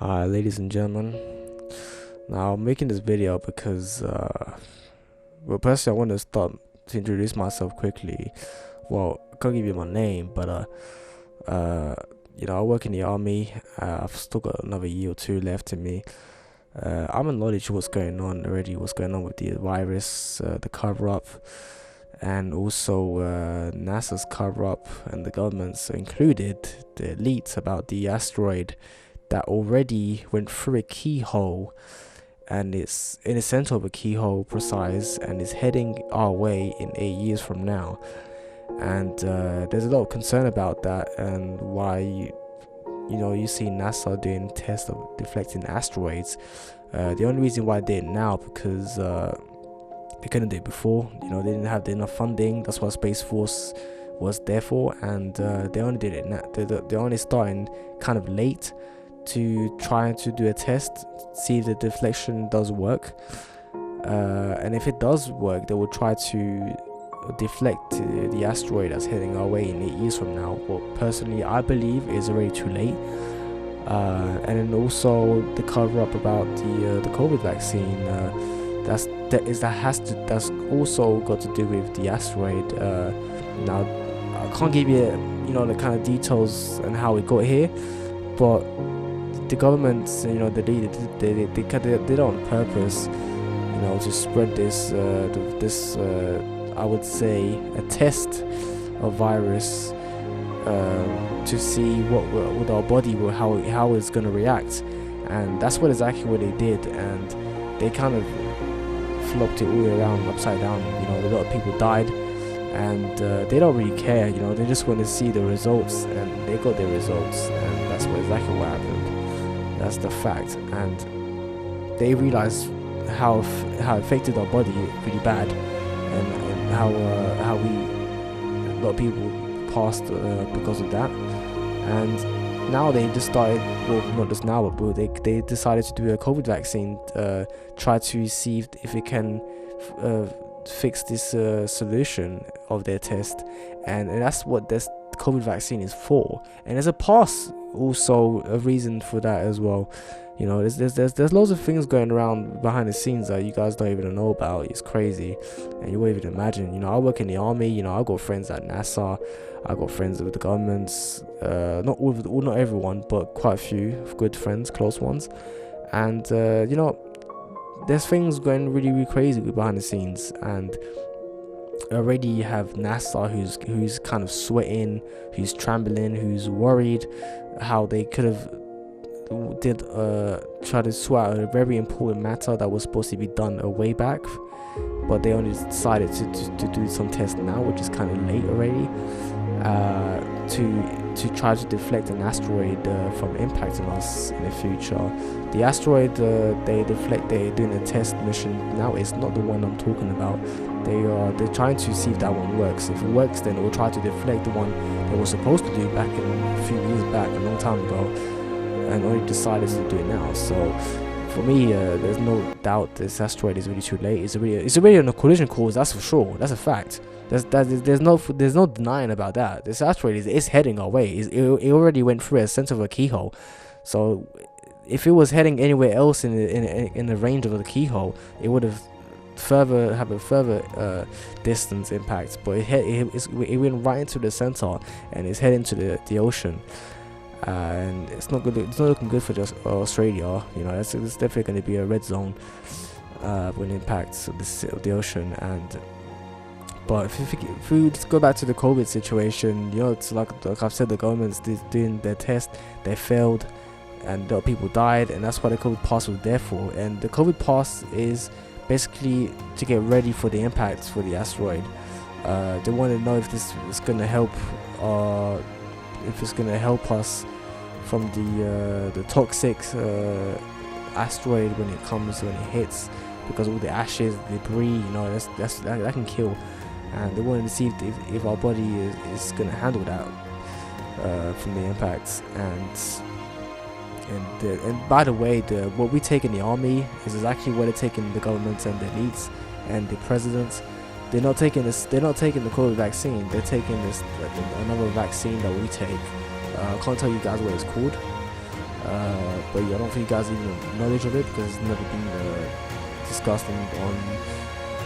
Ladies and gentlemen, now I'm making this video because, personally, I want to start to introduce myself quickly. Well, I can't give you my name, but I work in the army. I've still got another year or two left in me. I'm in knowledge of what's going on already, what's going on with the virus, the cover up, and also NASA's cover up, and the government's included the elites about the asteroid that already went through a keyhole, and it's in the center of a keyhole precise, and is heading our way in 8 years from now. And there's a lot of concern about that, and why you see NASA doing tests of deflecting asteroids. The only reason why they did it now, because they couldn't do it before. They didn't have enough funding. That's what Space Force was there for, and they only did it now. They're only starting kind of late to try to do a test, see if the deflection does work, and if it does work, they will try to deflect the asteroid that's heading our way in 8 years from now. But personally, I believe it's already too late. And then also the cover up about the COVID vaccine. That's also got to do with the asteroid. Now I can't give you the kind of details and how it got here, but the government, they did it on purpose, to spread this I would say a test of virus, to see what with our body will how it's gonna react, and that's exactly what they did, and they kind of flopped it all the way around upside down. A lot of people died, and they don't really care. They just want to see the results, and they got their results, and that's exactly what happened. That's the fact, and they realized how affected our body really bad, and how a lot of people passed because of that. And now they just started, well, not just now, but they decided to do a COVID vaccine, try to see if it can fix this solution of their test, and that's what this COVID vaccine is for. And there's a pass, also a reason for that as well. There's loads of things going around behind the scenes that you guys don't even know about. It's crazy, and you won't even imagine. I work in the army. I've got friends at NASA. I've got friends with the governments. Not everyone, but quite a few good friends, close ones. And there's things going really, really crazy behind the scenes. And already you have NASA who's kind of sweating, who's trembling, who's worried how they could have try to sort out a very important matter that was supposed to be done a way back, but they only decided to do some tests now, which is kind of late already, to try to deflect an asteroid from impacting us in the future. The asteroid they're doing a test mission now. It's not the one I'm talking about. They're trying to see if that one works. If it works, then we'll try to deflect the one they were supposed to do back in a few years back, a long time ago, and only decided to do it now. So for me, there's no doubt this asteroid is really too late. It's already on a collision course, that's for sure. That's a fact. There's no denying about that. This asteroid is heading our way. It already went through a center of a keyhole. So if it was heading anywhere else in the range of the keyhole, it would have a further distance impact. But it went right into the center, and it's heading to the ocean. And it's not good. It's not looking good for just Australia. It's definitely going to be a red zone when it impacts the ocean. But if we just go back to the COVID situation, it's like I've said, the government's doing their test. They failed, and a lot of people died, and that's why the COVID pass was there for. And the COVID pass is basically to get ready for the impacts for the asteroid. They want to know if this is going to help, if it's going to help us from the toxic asteroid when it hits, because all the ashes, the debris, that can kill. And they wanted to see if our body is going to handle that from the impacts. And by the way, what we take in the army is exactly what they're taking the governments and the elites and the presidents. They're not taking this. They're not taking the COVID vaccine. They're taking this another vaccine that we take. I can't tell you guys what it's called, but I don't think you guys even have knowledge of it because it's never been discussed on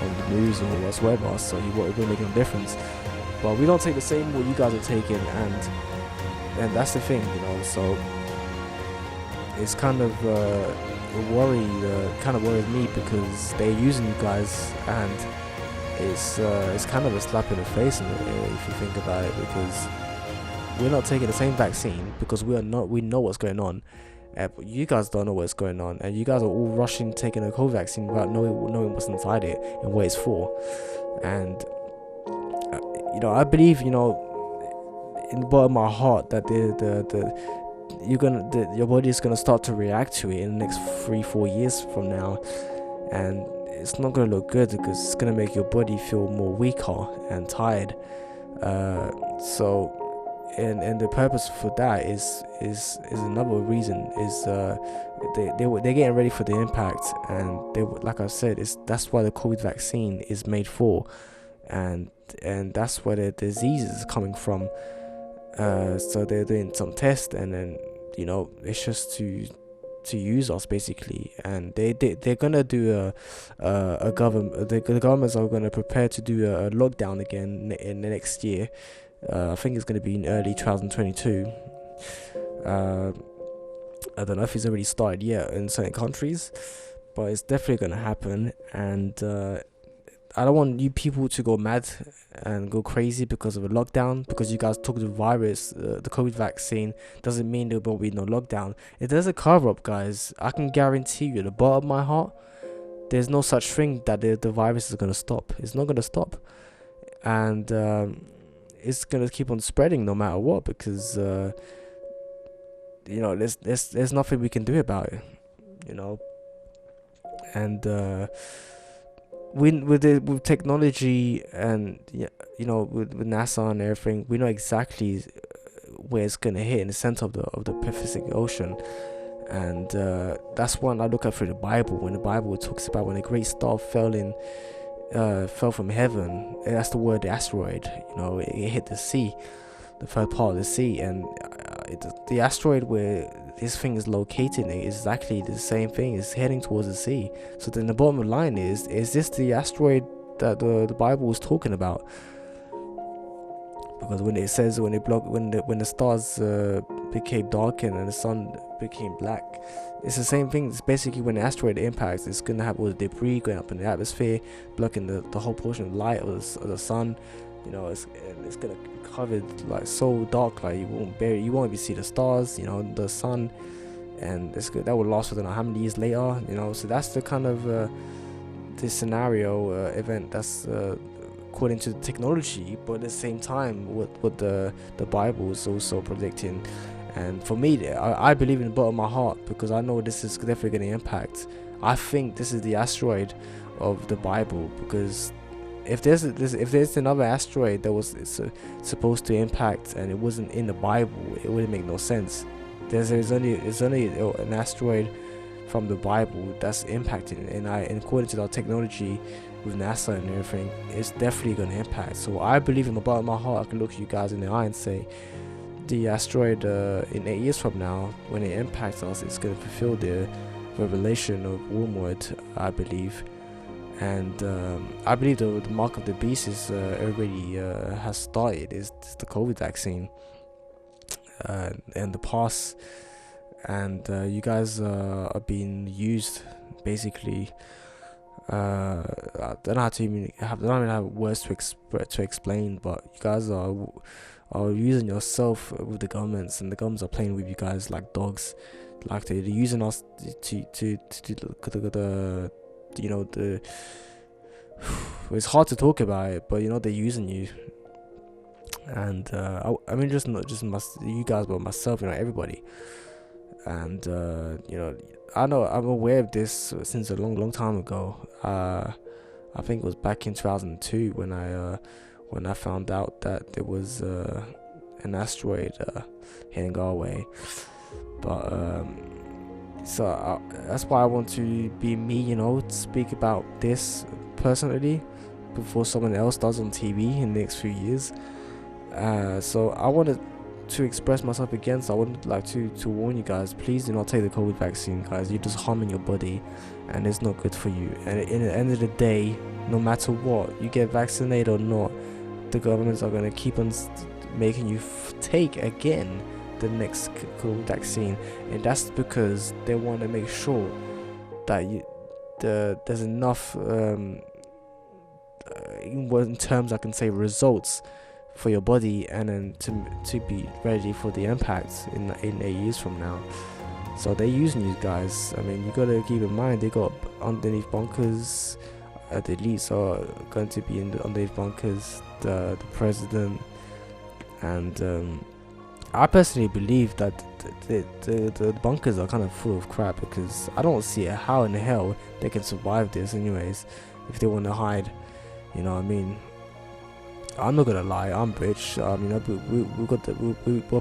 the news or whatsoever. So it won't make no difference. But we don't take the same what you guys are taking, and that's the thing, you know. So it's kind of a worry, kind of worries me because they're using you guys, and it's kind of a slap in the face if you think about it, because we're not taking the same vaccine because we know what's going on. But you guys don't know what's going on, and you guys are all rushing taking a COVID vaccine without knowing what's inside it and what it's for. And you know, I believe, you know, in the bottom of my heart that your body is gonna start to react to it in the next 3-4 years from now, and it's not gonna look good because it's gonna make your body feel more weaker and tired. And the purpose for that is another reason is they're getting ready for the impact, and they, like I said, that's why the COVID vaccine is made for, and that's where the disease is coming from. So they're doing some tests, and then, you know, it's just to use us basically, and they're gonna do a government. The governments are gonna prepare to do a lockdown again in the next year. I think it's going to be in early 2022. I don't know if it's already started yet in certain countries, but it's definitely going to happen. And I don't want you people to go mad and go crazy because of a lockdown, because you guys took the virus, the COVID vaccine doesn't mean there will be no lockdown. If there's a cover up, guys, I can guarantee you, at the bottom of my heart, there's no such thing that the virus is going to stop. It's not going to stop. And it's gonna keep on spreading no matter what, because you know, there's nothing we can do about it, you know. And with technology and, you know, with NASA and everything, we know exactly where it's gonna hit, in the center of the Pacific Ocean. And that's one I look at through the Bible, when the Bible talks about when a great star fell from heaven. That's the word, the asteroid. You know, it hit the sea, the third part of the sea, and the asteroid where this thing is located is exactly the same thing. It's heading towards the sea. So then the bottom line is this the asteroid that the Bible was talking about? Because when it says when the stars became darkened and the sun became black, it's the same thing. It's basically when the asteroid impacts, it's gonna have all the debris going up in the atmosphere, blocking the whole portion of light of the sun. You know, it's gonna be covered like so dark, like you won't even see the stars, you know, the sun, and that will last for I don't know how many years later. You know, so that's the kind of this scenario event that's according to the technology, but at the same time what the Bible is also predicting. And for me, I believe in the bottom of my heart, because I know this is definitely going to impact. I think this is the asteroid of the Bible, because if there's another asteroid that was supposed to impact and it wasn't in the Bible, it wouldn't make no sense. There's only an asteroid from the Bible that's impacting, and according to our technology with NASA and everything, it's definitely going to impact. So I believe in the bottom of my heart, I can look you guys in the eye and say, the asteroid in 8 years from now, when it impacts us, it's going to fulfill the revelation of Wormwood, I believe. And I believe the mark of the beast is already has started. Is the COVID vaccine and the pass, and you guys are being used basically. I don't know how to even have words to explain, but you guys are using yourself with the governments, and the governments are playing with you guys like dogs. Like they're using us to you know, it's hard to talk about it, but you know, they're using you. And I mean, just not just you guys, but myself, you know, everybody. And you know, I'm aware of this since a long time ago. I think it was back in 2002 when I found out that there was an asteroid hitting our way. But so that's why I want to be me, you know, to speak about this personally before someone else does on TV in the next few years. So I want to to express myself again. So I would like to warn you guys, please do not take the COVID vaccine, guys. You're just harming your body, and it's not good for you. And in the end of the day, no matter what, you get vaccinated or not, the governments are going to keep on making you take again the next COVID vaccine, and that's because they want to make sure that there's enough in terms I can say results for your body, and then to be ready for the impact in 8 years from now. So they're using you guys. I mean, you gotta keep in mind they got underneath bunkers. The elites are going to be in the underneath bunkers. The president, and I personally believe that the bunkers are kind of full of crap, because I don't see how in the hell they can survive this anyways if they want to hide. You know what I mean? I'm not gonna lie, I'm rich. We're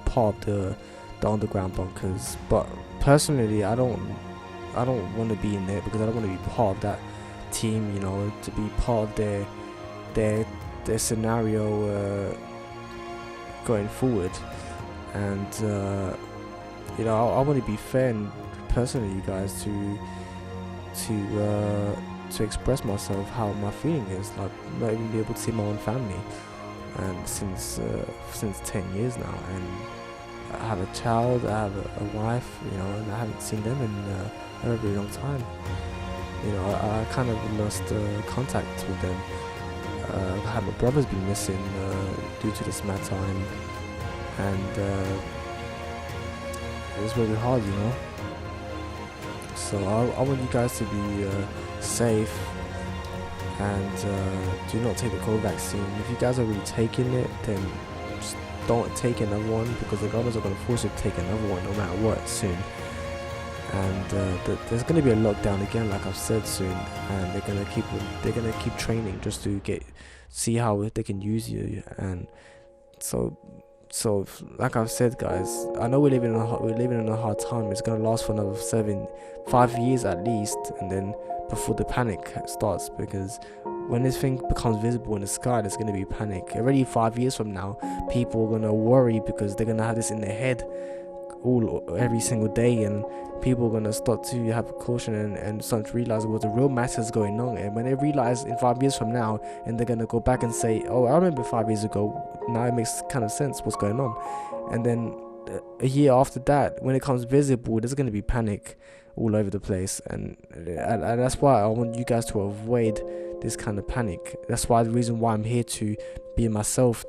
part of the underground bunkers, but personally, I don't want to be in there, because I don't want to be part of that team. You know, to be part of their scenario going forward, and you know, I want to be fair and personally, you guys, to express myself how my feeling is, like not even be able to see my own family, and since 10 years now, and I have a child, I have a wife, you know, and I haven't seen them in a very long time. You know, I kind of lost contact with them. My brother's been missing due to this matter, and it's really hard, you know. So I want you guys to be safe, and do not take the COVID vaccine. If you guys are really taking it, then just don't take another one, because the governments are going to force you to take another one no matter what soon. And there's going to be a lockdown again, like I've said, soon, and they're going to keep training just to see how they can use you. And so like I've said, guys, I know we're living in a hard time. It's going to last for another 5 years at least, and then before the panic starts, because when this thing becomes visible in the sky, there's going to be panic. Already 5 years from now, people are going to worry, because they're going to have this in their head every single day, and people are going to start to have caution and start to realize what the real matter is going on. And when they realize in 5 years from now, and they're going to go back and say, oh, I remember 5 years ago, now it makes kind of sense what's going on. And then a year after that, when it comes visible, there's going to be panic all over the place, and that's why I want you guys to avoid this kind of panic. That's why the reason why I'm here to be myself,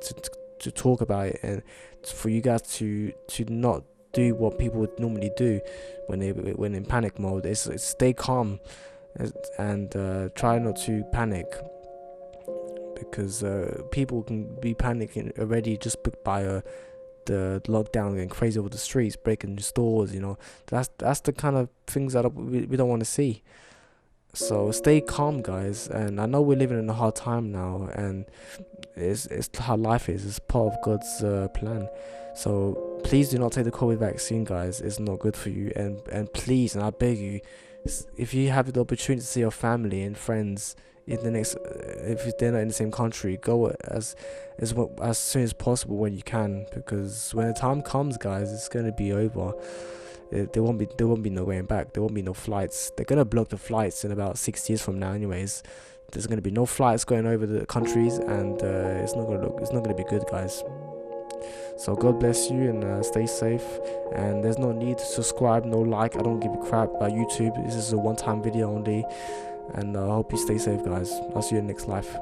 to talk about it, and for you guys to not do what people would normally do when in panic mode. Is stay calm, and try not to panic, because people can be panicking already just by the lockdown, going crazy over the streets, breaking stores. You know, that's the kind of things that we don't want to see. So stay calm, guys. And I know we're living in a hard time now, and it's how life is. It's part of God's plan. So please do not take the COVID vaccine, guys. It's not good for you. And please, and I beg you, if you have the opportunity to see your family and friends in the next, if they're not in the same country, go as soon as possible when you can, because when the time comes, guys, it's gonna be over. There won't be no going back. There won't be no flights. They're gonna block the flights in about 6 years from now, anyways. There's gonna be no flights going over the countries, and it's not gonna be good, guys. So God bless you, and stay safe. And there's no need to subscribe, no like. I don't give a crap about YouTube. This is a one-time video only, and I hope you stay safe, guys. I'll see you in the next life.